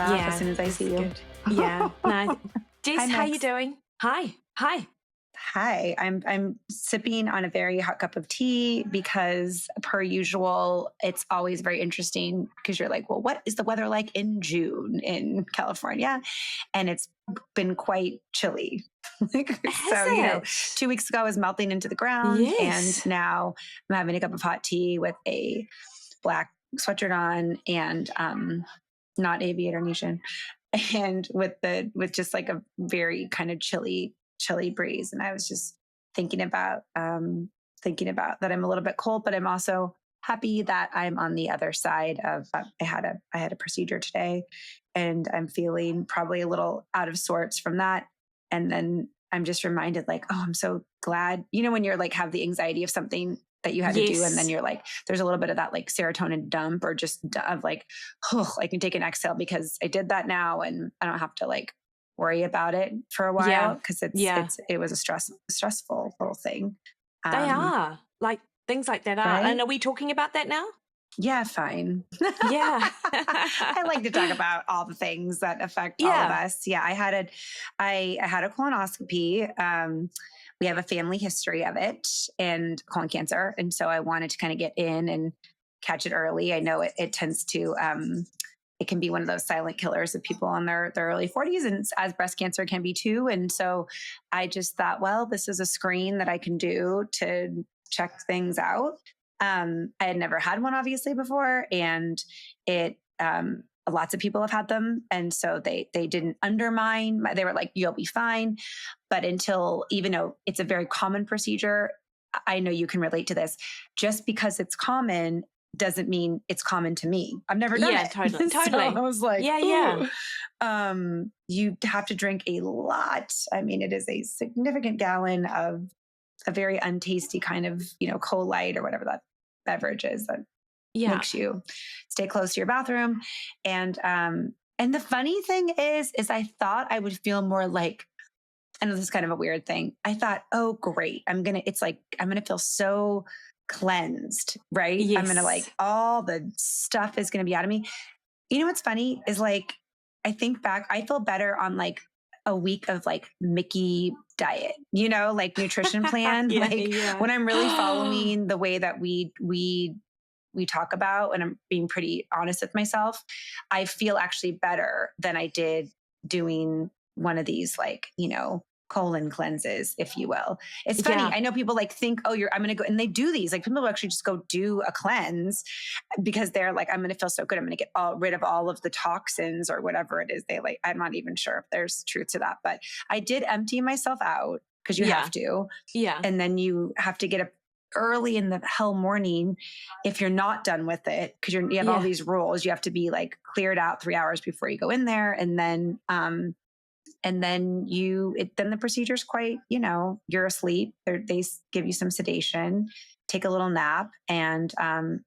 laugh as soon as I see you. Good. Yeah. No. Jess, Hi, how you Max. doing? Hi. Hi, I'm sipping on a very hot cup of tea because, per usual, it's always very interesting because you're like, well, what is the weather like in June in California? And it's been quite chilly. So, 2 weeks ago I was melting into the ground, Yes. and now I'm having a cup of hot tea with a black sweatshirt on and not Aviator Nation, and with just like a very kind of chilly breeze. And I was just thinking about that I'm a little bit cold, but I'm also happy that I'm on the other side of I had a procedure today, and I'm feeling probably a little out of sorts from that. And then I'm just reminded, like, oh, I'm so glad, when you're like have the anxiety of something that you had to do, and then you're like, there's a little bit of that like serotonin dump, or just of like, oh, I can take an exhale because I did that now, and I don't have to like worry about it for a while, because it was a stressful little thing. They are like things like that are. Right? And are we talking about that now? Yeah, fine. Yeah. I like to talk about all the things that affect all of us. Yeah, I had a colonoscopy. We have a family history of it and colon cancer, and so I wanted to kind of get in and catch it early. I know it tends to it can be one of those silent killers of people in their early 40s, and as breast cancer can be too. And so I just thought, well, this is a screen that I can do to check things out. I had never had one obviously before, and it lots of people have had them, and so they didn't undermine. They were like, you'll be fine. But until, even though it's a very common procedure, I know you can relate to this. Just because it's common doesn't mean it's common to me. I've never done it. Totally. So I was like, yeah. You have to drink a lot. I mean, it is a significant gallon of a very untasty kind of, Cold Light or whatever that beverage is that makes you stay close to your bathroom. And the funny thing is I thought I would feel more like, I know this is kind of a weird thing. I thought, oh, great. I'm going to feel so cleansed, right? Yes. I'm going to like, all the stuff is going to be out of me. You know, what's funny is like, I think back, I feel better on like a week of like Mikki diet, like nutrition plan, when I'm really following the way that we talk about, and I'm being pretty honest with myself, I feel actually better than I did doing one of these, like, colon cleanses, if you will. It's funny. I know people like think, oh, I'm going to go, and they do these, like people actually just go do a cleanse because they're like, I'm going to feel so good. I'm going to get rid of all of the toxins or whatever it is. They like, I'm not even sure if there's truth to that, but I did empty myself out because you have to. Yeah. And then you have to get up early in the hell morning if you're not done with it, because you have all these rules. You have to be like cleared out 3 hours before you go in there. And then, then the procedure's quite, you're asleep. They give you some sedation, take a little nap, and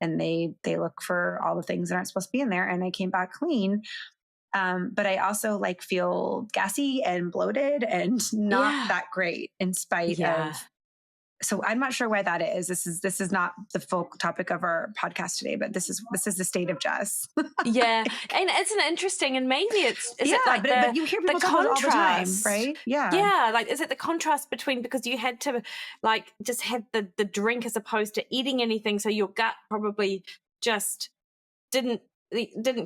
they look for all the things that aren't supposed to be in there. And I came back clean. But I also like feel gassy and bloated and not that great in spite of. So I'm not sure why that is. This is not the full topic of our podcast today, but this is the state of Jess. Yeah, and it's an interesting, and maybe but you hear people talk about it all the time, right? Yeah, like is it the contrast between, because you had to like just have the drink as opposed to eating anything, so your gut probably just didn't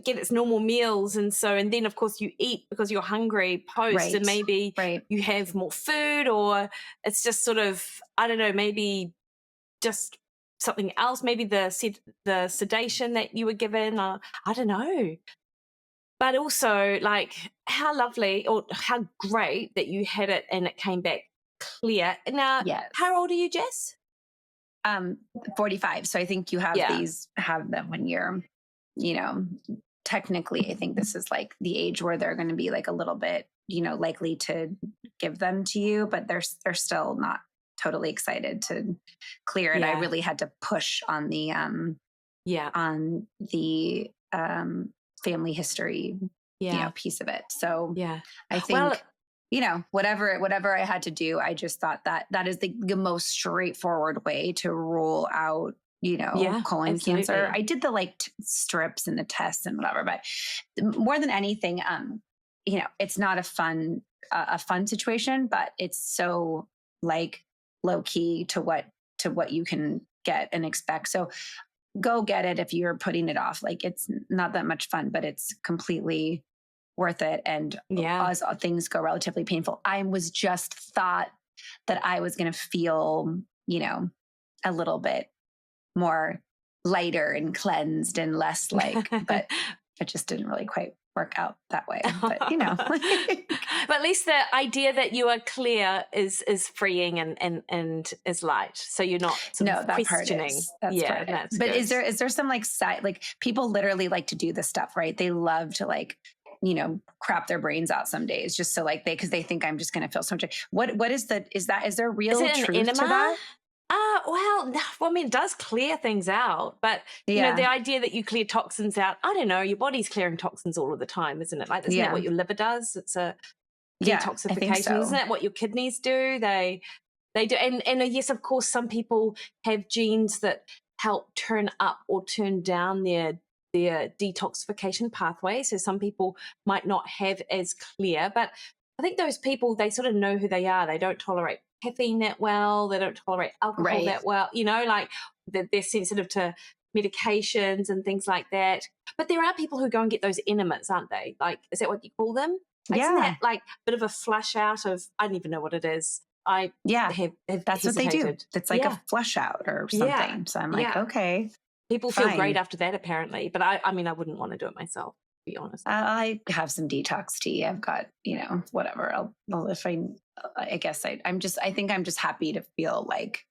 get its normal meals, and then of course you eat because you're hungry post, and maybe you have more food, or it's just sort of, I don't know, maybe just something else, maybe the sedation that you were given, I don't know. But also, like, how lovely or how great that you had it and it came back clear. Now, how old are you, Jess? 45. So I think you have have them when you're, technically, I think this is like the age where they're going to be like a little bit, likely to give them to you, but they're still not totally excited to clear it. I really had to push on the family history, piece of it. So I think, whatever I had to do, I just thought that is the most straightforward way to rule out Yeah, colon cancer. absolutely. I did the like strips and the tests and whatever, but more than anything, it's not a fun situation, but it's so like low key to what you can get and expect. So go get it if you're putting it off. Like it's not that much fun, but it's completely worth it. And Yeah. as things go relatively painful, I was just thought that I was going to feel, a little bit more lighter and cleansed and less like, but it just didn't really quite work out that way. But But at least the idea that you are clear is freeing and is light. So you're not sort of that questioning. part is. That's yeah, part that's But good. is there some like side, like people literally like to do this stuff, right? They love to like, crap their brains out some days just so like because they think I'm just going to feel so much. What is there real Is it truth an to enema? that? Well, I mean, it does clear things out, but the idea that you clear toxins out, I don't know, your body's clearing toxins all of the time, isn't it? Like, isn't that what your liver does? It's a detoxification. I think so. Isn't that what your kidneys do? They do. And yes, of course, some people have genes that help turn up or turn down their detoxification pathway. So some people might not have as clear, but I think those people, they sort of know who they are. They don't tolerate caffeine that well. They don't tolerate alcohol that well. Like they're sensitive to medications and things like that. But there are people who go and get those enemas, aren't they? Like, is that what you call them? Like, isn't that like a bit of a flush out of, I don't even know what it is. I have that's hesitated. What they do. It's like a flush out or something. Yeah. So I'm like, okay. People feel great after that, apparently. But I mean, I wouldn't want to do it myself, to be honest. I have some detox tea. I've got, whatever. I guess I think I'm just happy to feel like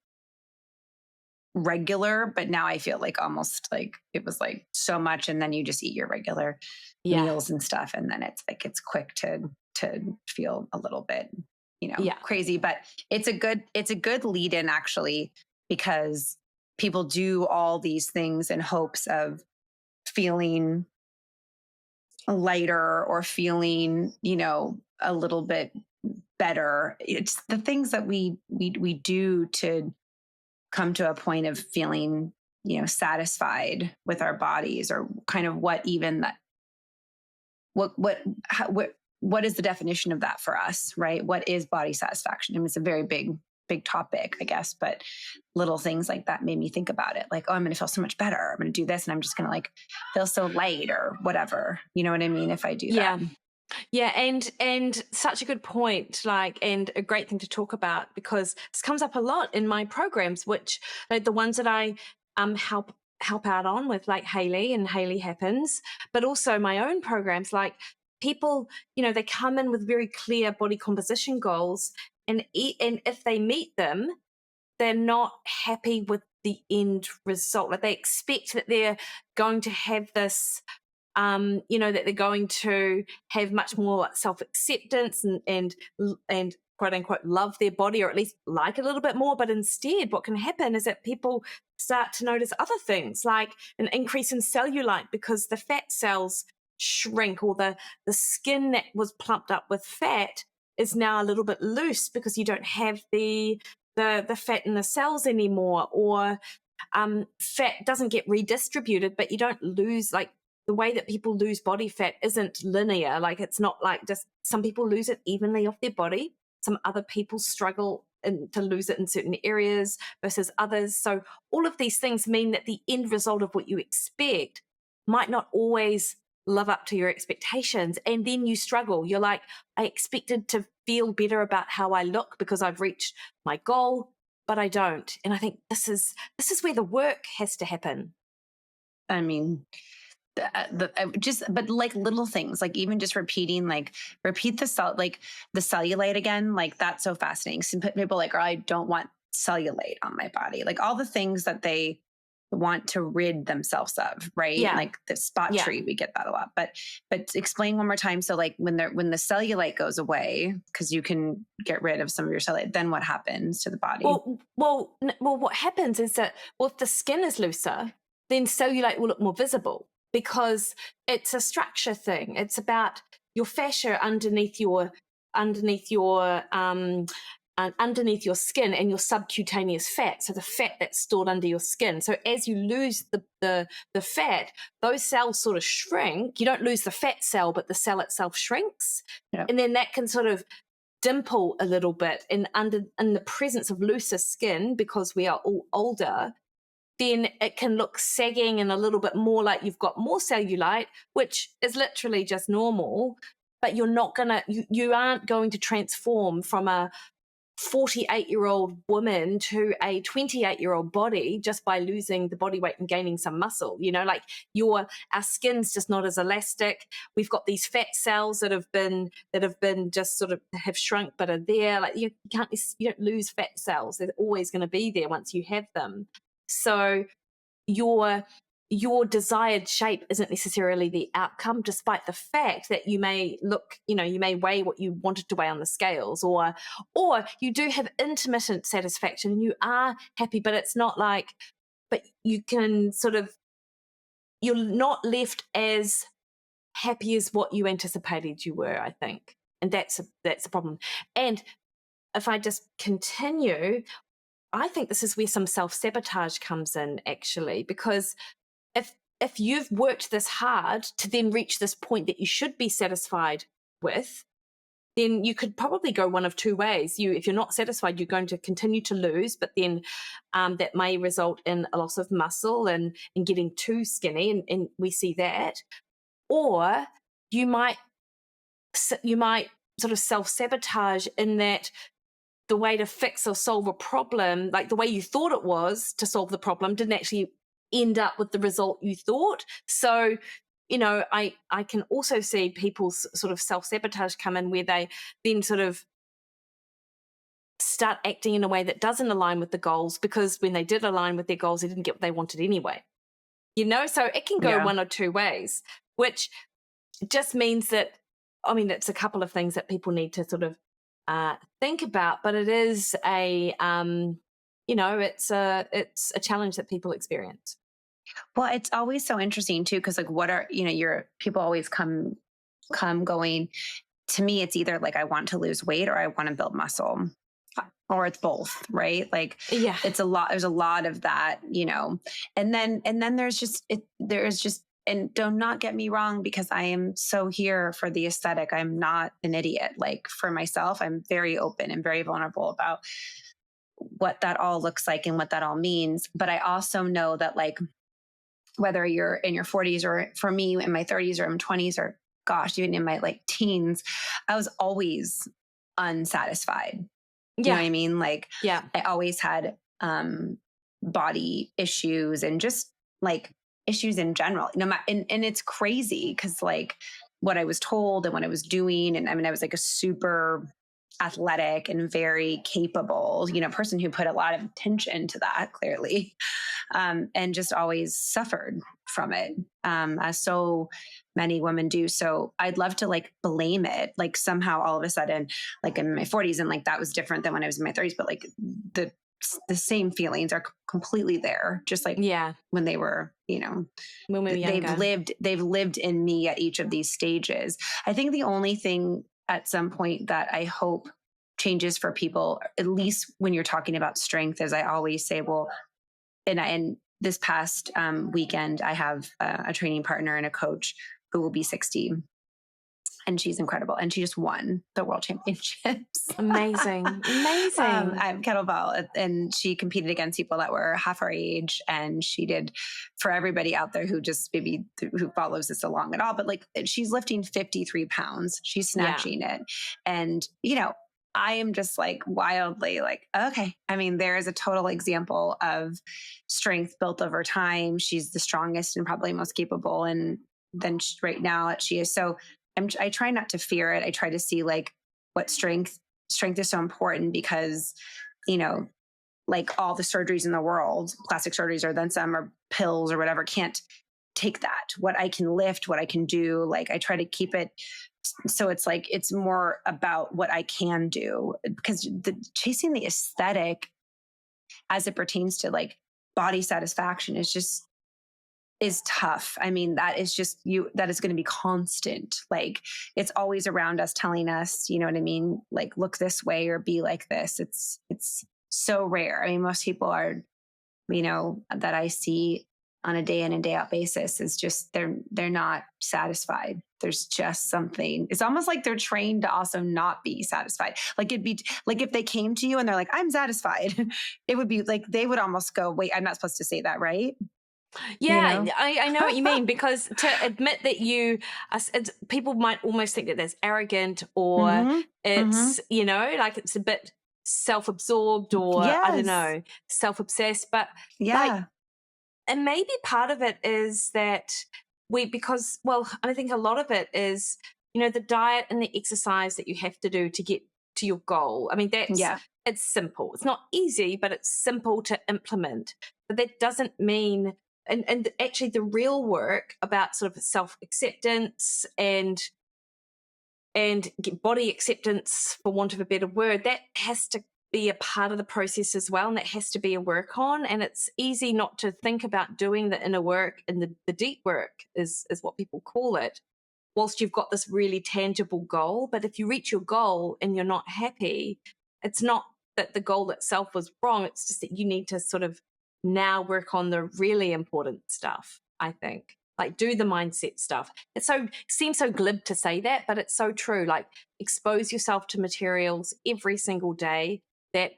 regular, but now I feel like almost like it was like so much. And then you just eat your regular meals and stuff. And then it's like, it's quick to feel a little bit, crazy, but it's a good lead in actually, because people do all these things in hopes of feeling lighter or feeling, a little bit better. It's the things that we do to come to a point of feeling, satisfied with our bodies, or kind of what is the definition of that for us, right? What is body satisfaction? I mean, it's a very big topic, I guess, but little things like that made me think about it. Like, oh, I'm going to feel so much better. I'm going to do this, and I'm just going to like feel so light or whatever. You know what I mean? If I do that. Yeah, and such a good point, like, and a great thing to talk about, because this comes up a lot in my programs, which like the ones that I help out on with, like Haley and Haley Happens, but also my own programs. Like people, they come in with very clear body composition goals, and if they meet them, they're not happy with the end result. Like they expect that they're going to have this, that they're going to have much more self-acceptance and quote unquote love their body, or at least like it a little bit more. But instead, what can happen is that people start to notice other things, like an increase in cellulite because the fat cells shrink, or the skin that was plumped up with fat is now a little bit loose because you don't have the fat in the cells anymore, or fat doesn't get redistributed, but you don't lose, like the way that people lose body fat isn't linear. Like it's not like just some people lose it evenly off their body. Some other people struggle to lose it in certain areas versus others. So all of these things mean that the end result of what you expect might not always live up to your expectations, and then you struggle. You're like, I expected to feel better about how I look because I've reached my goal, but I don't. And I think this is where the work has to happen. I mean, but like little things, like even just repeat the cellulite again. Like that's so fascinating. Some people like, oh, I don't want cellulite on my body. Like all the things that they want to rid themselves of, right? Yeah. Like the spot tree, we get that a lot. But explain one more time. So like when the cellulite goes away, because you can get rid of some of your cellulite, then what happens to the body? Well, what happens is that if the skin is looser, then cellulite will look more visible, because it's a structure thing. It's about your fascia underneath your underneath your skin and your subcutaneous fat, so the fat that's stored under your skin. So as you lose the fat, those cells sort of shrink. You don't lose the fat cell, but the cell itself shrinks. Yep. And then that can sort of dimple a little bit in the presence of looser skin, because we are all older. Then it can look sagging and a little bit more like you've got more cellulite, which is literally just normal. But you aren't going to transform from a 48-year-old woman to a 28-year-old body just by losing the body weight and gaining some muscle. Like our skin's just not as elastic. We've got these fat cells that have been just sort of have shrunk but are there. Like you don't lose fat cells. They're always going to be there once you have them. So your desired shape isn't necessarily the outcome, despite the fact that you may weigh what you wanted to weigh on the scales, or you do have intermittent satisfaction and you are happy, but it's not like, but you can sort of, you're not left as happy as what you anticipated you were, I think. And that's a problem. And if I just continue, I think this is where some self-sabotage comes in, actually, because if you've worked this hard to then reach this point that you should be satisfied with, then you could probably go one of two ways. If you're not satisfied, you're going to continue to lose, but then that may result in a loss of muscle and getting too skinny, and we see that. Or you might sort of self-sabotage in that the way to fix or solve a problem, like the way you thought it was to solve the problem, didn't actually end up with the result you thought. So, I can also see people's sort of self-sabotage come in, where they then sort of start acting in a way that doesn't align with the goals, because when they did align with their goals, they didn't get what they wanted anyway. So it can go one or two ways, which just means that, it's a couple of things that people need to sort of think about, but it is it's a challenge that people experience. Well, it's always so interesting too, because like, what are your people always come going to me? It's either like I want to lose weight or I want to build muscle, or it's both, right? Like, it's a lot. There's a lot of that, and then there's just and do not get me wrong, because I am so here for the aesthetic. I'm not an idiot. Like, for myself, I'm very open and very vulnerable about what that all looks like and what that all means. But I also know that, like, whether you're in your 40s, or for me in my 30s, or in 20s, or gosh, even in my like teens, I was always unsatisfied. You know what I mean? Like, I always had body issues and just like issues in general. And it's crazy because like what I was told and what I was doing, and I was like a super athletic and very capable, person who put a lot of attention to that, clearly, and just always suffered from it, as so many women do. So I'd love to like blame it, like somehow all of a sudden, like in my 40s, and like that was different than when I was in my 30s, but like the same feelings are completely there, just like when they were, when we were younger. They've lived in me at each of these stages. I think the only thing at some point that I hope changes for people, at least when you're talking about strength, as I always say, well, and this past weekend, I have a training partner and a coach who will be 60. And she's incredible. And she just won the world championships. Amazing. I'm kettlebell. And she competed against people that were half our age. And she did, for everybody out there who just maybe who follows this along at all, but like she's lifting 53 pounds. She's snatching it. And, I am just like wildly like, okay. There is a total example of strength built over time. She's the strongest and probably most capable. And then right now she is. So I try not to fear it. I try to see like what strength is so important, because, like all the surgeries in the world, plastic surgeries or then some, or pills or whatever, can't take that. What I can lift, what I can do, like I try to keep it. So it's like, it's more about what I can do, because chasing the aesthetic as it pertains to like body satisfaction is just, is tough. I mean, that is just that is going to be constant. Like, it's always around us telling us, you know what I mean? Like, look this way or be like this. It's so rare. I mean, most people are, you know, that I see on a day in and day out basis is just, they're not satisfied. There's just something. It's almost like they're trained to also not be satisfied. Like, it'd be like if they came to you and they're like, I'm satisfied, it would be like, they would almost go, wait, I'm not supposed to say that, right? You Yeah, know? I know what you mean, because to admit that people might almost think that that's arrogant, or Mm-hmm. Mm-hmm. it's, you know, like it's a bit self-absorbed, or I don't Yes. know, self-obsessed. But like, Yeah. and maybe part of it is that because, well, I think a lot of it is, you know, the diet and the exercise that you have to do to get to your goal. I mean, Yeah. it's simple. It's not easy, but it's simple to implement. But that doesn't mean, and actually the real work about sort of self-acceptance and get body acceptance, for want of a better word, that has to be a part of the process as well, and that has to be a work on. And it's easy not to think about doing the inner work, and the deep work is what people call it, whilst you've got this really tangible goal. But if you reach your goal and you're not happy, it's not that the goal itself was wrong, it's just that you need to sort of now work on the really important stuff, I think. Like, do the mindset stuff. It seems so glib to say that, but it's so true. Like, expose yourself to materials every single day that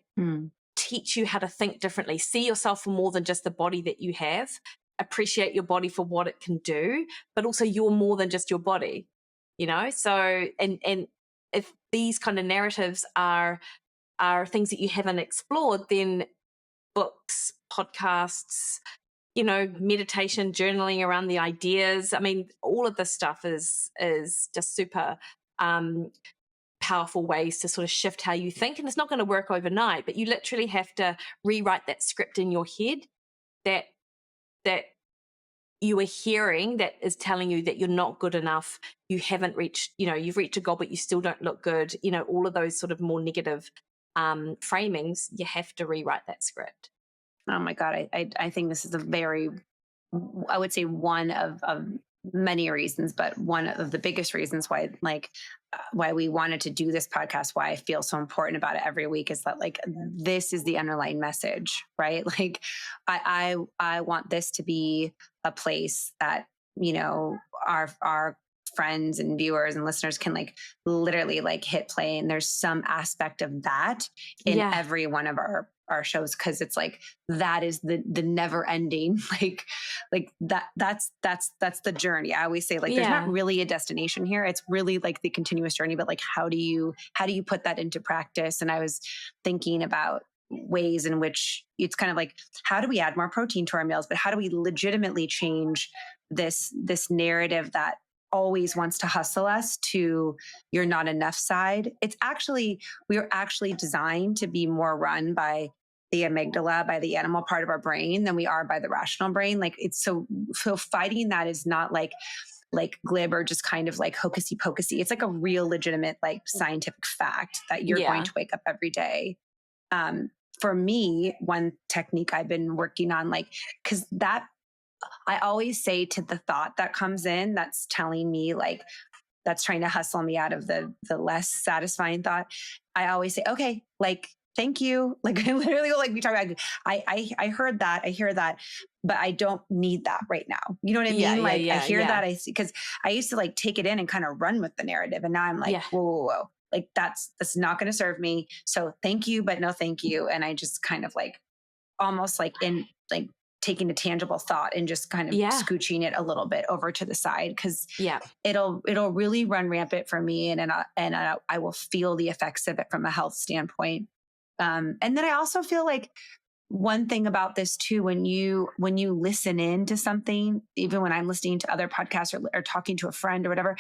teach you how to think differently. See yourself for more than just the body that you have. Appreciate your body for what it can do, but also you're more than just your body, you know? So, and if these kind of narratives are things that you haven't explored, then books, podcasts, you know, meditation, journaling around the ideas. I mean, all of this stuff is just super powerful ways to sort of shift how you think. And it's not going to work overnight, but you literally have to rewrite that script in your head that you are hearing, that is telling you that you're not good enough, you haven't reached, you know, you've reached a goal, but you still don't look good. You know, all of those sort of more negative framings, you have to rewrite that script. Oh my God. I think this is a very, I would say one of many reasons, but one of the biggest reasons why, like, why we wanted to do this podcast, why I feel so important about it every week, is that, like, this is the underlying message, right? Like, I want this to be a place that, you know, our friends and viewers and listeners can, like, literally, like, hit play, and there's some aspect of that in every one of our shows, because it's like, that is the never ending, like that's the journey. I always say, like, there's not really a destination here, it's really like the continuous journey. But like, how do you put that into practice? And I was thinking about ways in which it's kind of like, how do we add more protein to our meals, but how do we legitimately change this narrative that always wants to hustle us to you're not enough side. It's actually, we are actually designed to be more run by the amygdala, by the animal part of our brain, than we are by the rational brain. Like, it's so fighting that is not like glib or just kind of like hocusy pocusy. It's like a real legitimate, like, scientific fact that you're going to wake up every day. For me, one technique I've been working on, like, cause that, I always say to the thought that comes in, that's telling me, like, that's trying to hustle me out of the less satisfying thought. I always say, okay, like, thank you. Like, I literally will, like, be talking about, I heard that, I hear that, but I don't need that right now. You know what I mean? I hear that, I see, because I used to, like, take it in and kind of run with the narrative. And now I'm like, whoa. Like, that's not going to serve me. So thank you, but no thank you. And I just kind of, like, almost like in, like, taking a tangible thought and just kind of scooching it a little bit over to the side, because it'll really run rampant for me, and I will feel the effects of it from a health standpoint. And then I also feel like one thing about this too, when you listen in to something, even when I'm listening to other podcasts or talking to a friend or whatever,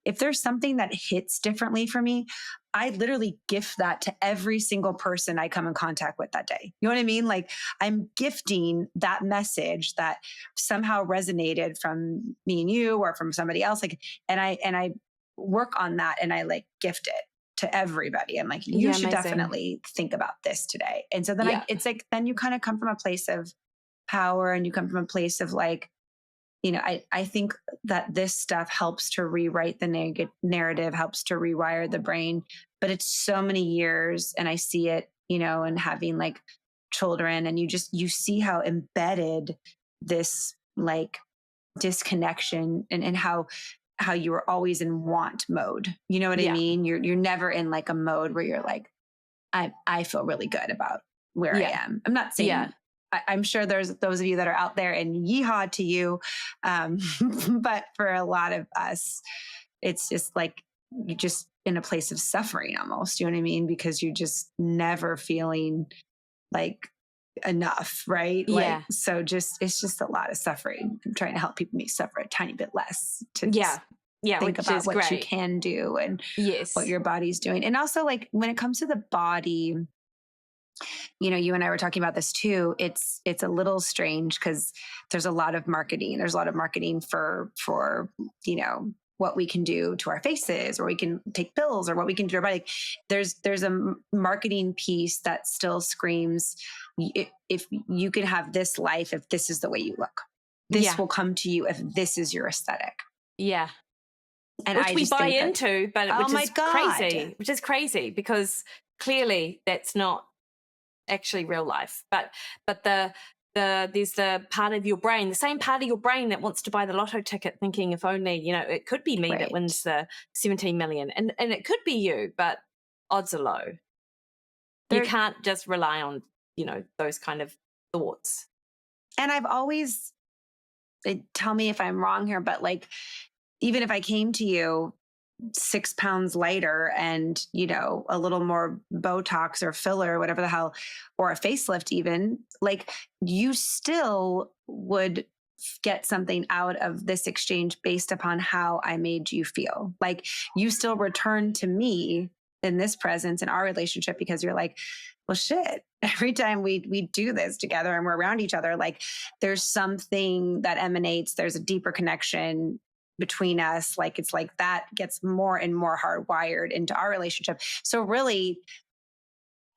if there's something that hits differently for me, I literally gift that to every single person I come in contact with that day. You know what I mean? Like, I'm gifting that message that somehow resonated from me and you, or from somebody else. Like, and I work on that, and I, like, gift it to everybody. I'm like, you should definitely think about this today. And so then it's like, then you kind of come from a place of power, and you come from a place of, like, I think that this stuff helps to rewrite the narrative, helps to rewire the brain, but it's so many years, and I see it, and having like children, and you see how embedded this like disconnection, and how you were always in want mode. You know what I mean? You're never in like a mode where you're like, I feel really good about where I am. I'm not saying, I'm sure there's those of you that are out there, and yeehaw to you. But for a lot of us, it's just like, you just in a place of suffering almost, you know what I mean? Because you're just never feeling like enough, right? Yeah. Like, so it's just a lot of suffering. I'm trying to help people maybe suffer a tiny bit less, to think about what great. you can do and what your body's doing. And also, like, when it comes to the body, you and I were talking about this too. It's a little strange because there's a lot of marketing. There's a lot of marketing for what we can do to our faces, or we can take pills, or what we can do to our body. There's a marketing piece that still screams, if you can have this life, if this is the way you look, this will come to you if this is your aesthetic. Yeah. And which we buy into, but which is crazy because clearly that's not actually real life. But there's the part of your brain, the same part of your brain that wants to buy the lotto ticket, thinking if only, it could be me that wins the 17 million, and it could be you, but odds are low. You can't just rely on, those kind of thoughts. And I've always, tell me if I'm wrong here, but like, even if I came to you 6 pounds lighter and, a little more Botox or filler or whatever the hell, or a facelift even, like, you still would get something out of this exchange based upon how I made you feel. Like, you still return to me in this presence in our relationship because you're like, well, shit, every time we do this together and we're around each other, like, there's something that emanates, there's a deeper connection between us. Like, it's like that gets more and more hardwired into our relationship. So really,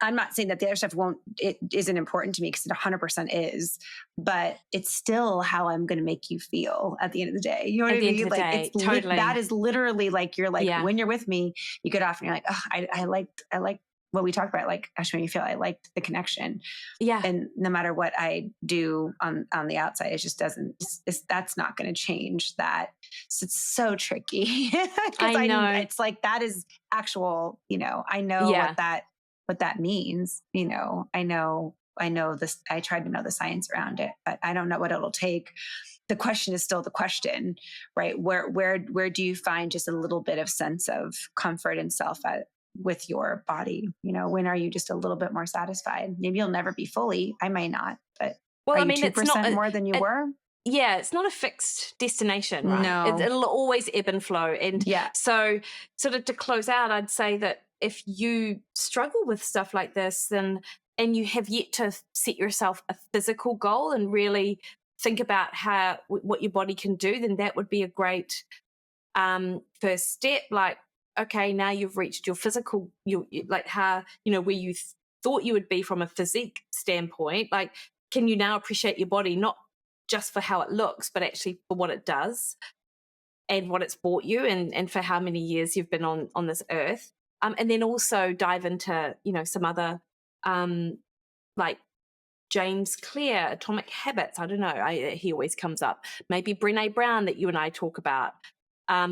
I'm not saying that the other stuff it isn't important to me, because it 100% is, but it's still how I'm going to make you feel at the end of the day. You know what I mean? Like, it's totally. That is literally like, you're like, when you're with me, you get off and you're like, oh, I like what we talked about. Like, actually, when you feel, I liked the connection. Yeah. And no matter what I do on the outside, it just doesn't, that's not going to change that. So it's so tricky. I know. It's like, that is actual, I know what that means. I know this, I tried to know the science around it, but I don't know what it'll take. The question is still the question, right? Where do you find just a little bit of sense of comfort and self with your body? When are you just a little bit more satisfied? Maybe you'll never be fully. I may not, but are you 2% more than you were? Yeah, it's not a fixed destination, right? No. It'll always ebb and flow. And so sort of to close out, I'd say that if you struggle with stuff like this, and you have yet to set yourself a physical goal and really think about what your body can do, then that would be a great first step. Like, okay, now you've reached your physical, like how, where you thought you would be from a physique standpoint. Like, can you now appreciate your body, not just for how it looks, but actually for what it does and what it's brought you, and for how many years you've been on this earth. And then also dive into, some other, like James Clear, Atomic Habits. I don't know. He always comes up. Maybe Brené Brown that you and I talk about.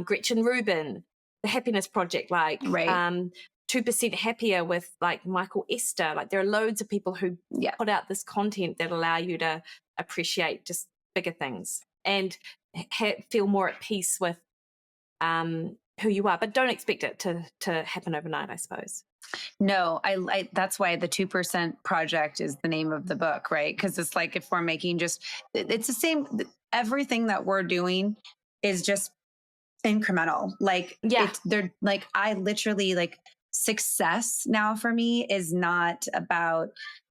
Gretchen Rubin, The Happiness Project, like 2% Happier with like Michael Esther. Like, there are loads of people who put out this content that allow you to appreciate just bigger things and feel more at peace with who you are, but don't expect it to happen overnight, I suppose. No, I that's why the 2% Project is the name of the book, right? Because it's like, if we're making it's the same, everything that we're doing is just incremental. Like, they're like, I literally, like, success now for me is not about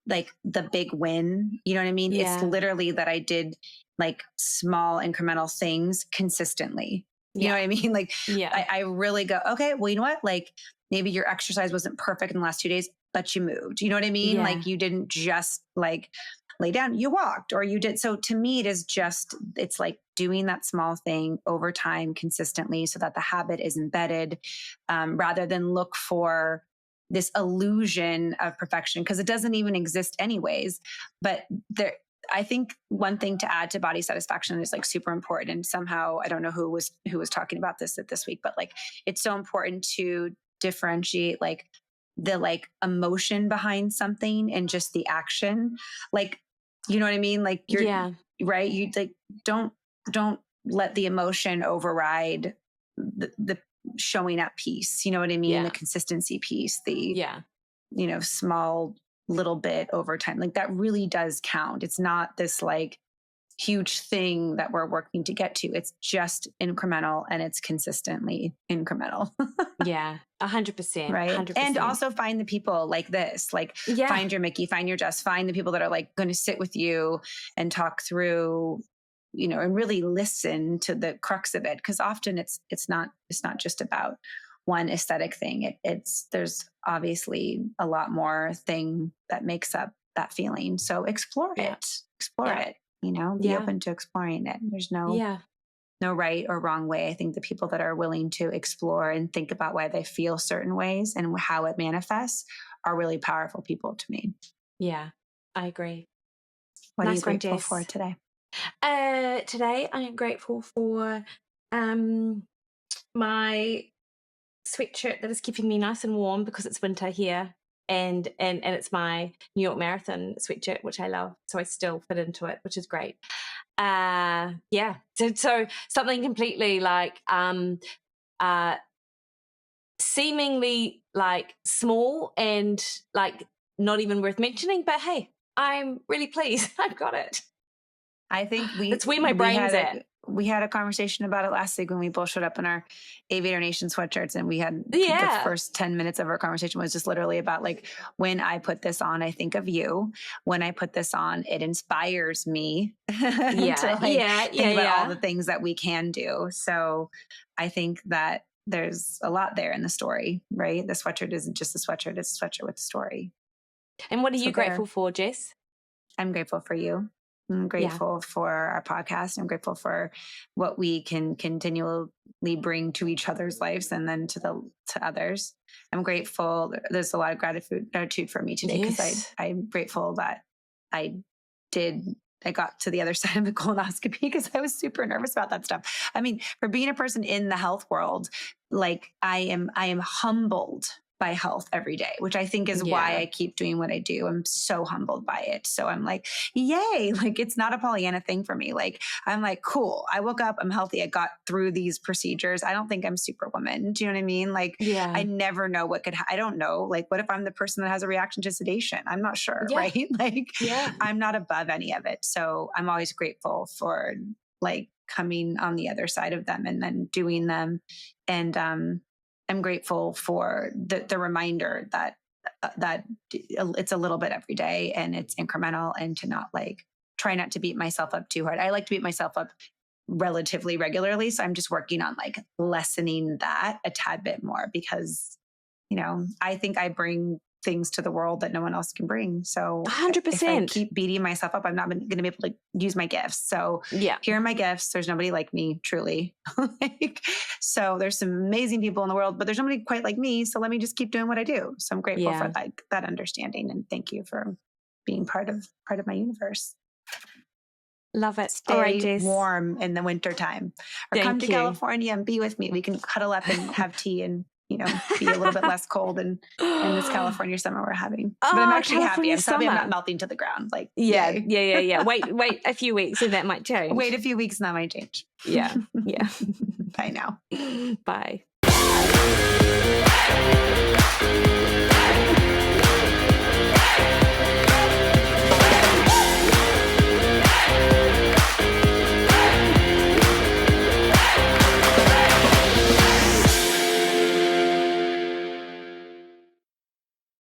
like the big win. You know what I mean? It's literally that I did like small incremental things consistently. You know what I mean? Like, I really go, okay, well, you know what? Like, maybe your exercise wasn't perfect in the last 2 days, but you moved. You know what I mean? Like, you didn't just like lay down, you walked, or you did. So to me, it's like doing that small thing over time consistently so that the habit is embedded, rather than look for this illusion of perfection, because it doesn't even exist anyways. But I think one thing to add to body satisfaction is like super important. And somehow, I don't know who was talking about this week, but like, it's so important to differentiate like the like emotion behind something and just the action. Like, you know what I mean? Like right. You like, don't let the emotion override the showing up piece. You know what I mean? The consistency piece, small little bit over time. Like that really does count. It's not this like huge thing that we're working to get to. It's just incremental, and it's consistently incremental. 100%. Right. 100%. And also find the people like this, like find your Mikki, find your Jess, find the people that are like going to sit with you and talk through, and really listen to the crux of it. Cause often it's not just about one aesthetic thing. There's obviously a lot more thing that makes up that feeling. So explore it, be open to exploring it. There's no right or wrong way. I think the people that are willing to explore and think about why they feel certain ways and how it manifests are really powerful people to me. Yeah, I agree. What are you grateful for today? Today I am grateful for my sweatshirt that is keeping me nice and warm because it's winter here, and it's my New York Marathon sweatshirt, which I love, so I still fit into it, which is great. So something completely like seemingly like small and like not even worth mentioning, but hey, I'm really pleased I've got it. I think that's where my brain's at. We had a conversation about it last week when we both showed up in our Aviator Nation sweatshirts, and we had the first 10 minutes of our conversation was just literally about like, when I put this on, I think of you. When I put this on, it inspires me to think about all the things that we can do. So I think that there's a lot there in the story, right? The sweatshirt isn't just a sweatshirt, it's a sweatshirt with a story. And what are you grateful for, Jess? I'm grateful for you. I'm grateful for our podcast. I'm grateful for what we can continually bring to each other's lives and then to others. I'm grateful. There's a lot of gratitude for me today because I'm grateful that I got to the other side of the colonoscopy because I was super nervous about that stuff. I mean, for being a person in the health world, like I am humbled by health every day, which I think is why I keep doing what I do. I'm so humbled by it. So I'm like, yay, like it's not a Pollyanna thing for me. Like, I'm like, cool. I woke up, I'm healthy. I got through these procedures. I don't think I'm Superwoman. Do you know what I mean? Like, I never know I don't know. Like, what if I'm the person that has a reaction to sedation? I'm not sure. Right. Like, I'm not above any of it. So I'm always grateful for like coming on the other side of them and then doing them. And, I'm grateful for the reminder that it's a little bit every day and it's incremental, and to not like try not to beat myself up too hard. I like to beat myself up relatively regularly. So I'm just working on like lessening that a tad bit more because, I think I bring things to the world that no one else can bring. So 100%. If I keep beating myself up, I'm not going to be able to use my gifts. So here are my gifts. There's nobody like me, truly. So there's some amazing people in the world, but there's nobody quite like me. So let me just keep doing what I do. So I'm grateful for that understanding, and thank you for being part of my universe. Love it. Stay all right, Jess. warm in the winter time, or come to California and be with me. We can cuddle up and have tea and be a little bit less cold in this California summer we're having. But I'm actually happy. I'm happy I'm not melting to the ground. Like, yeah. Wait a few weeks and that might change. Wait a few weeks and that might change. Yeah. Bye now. Bye.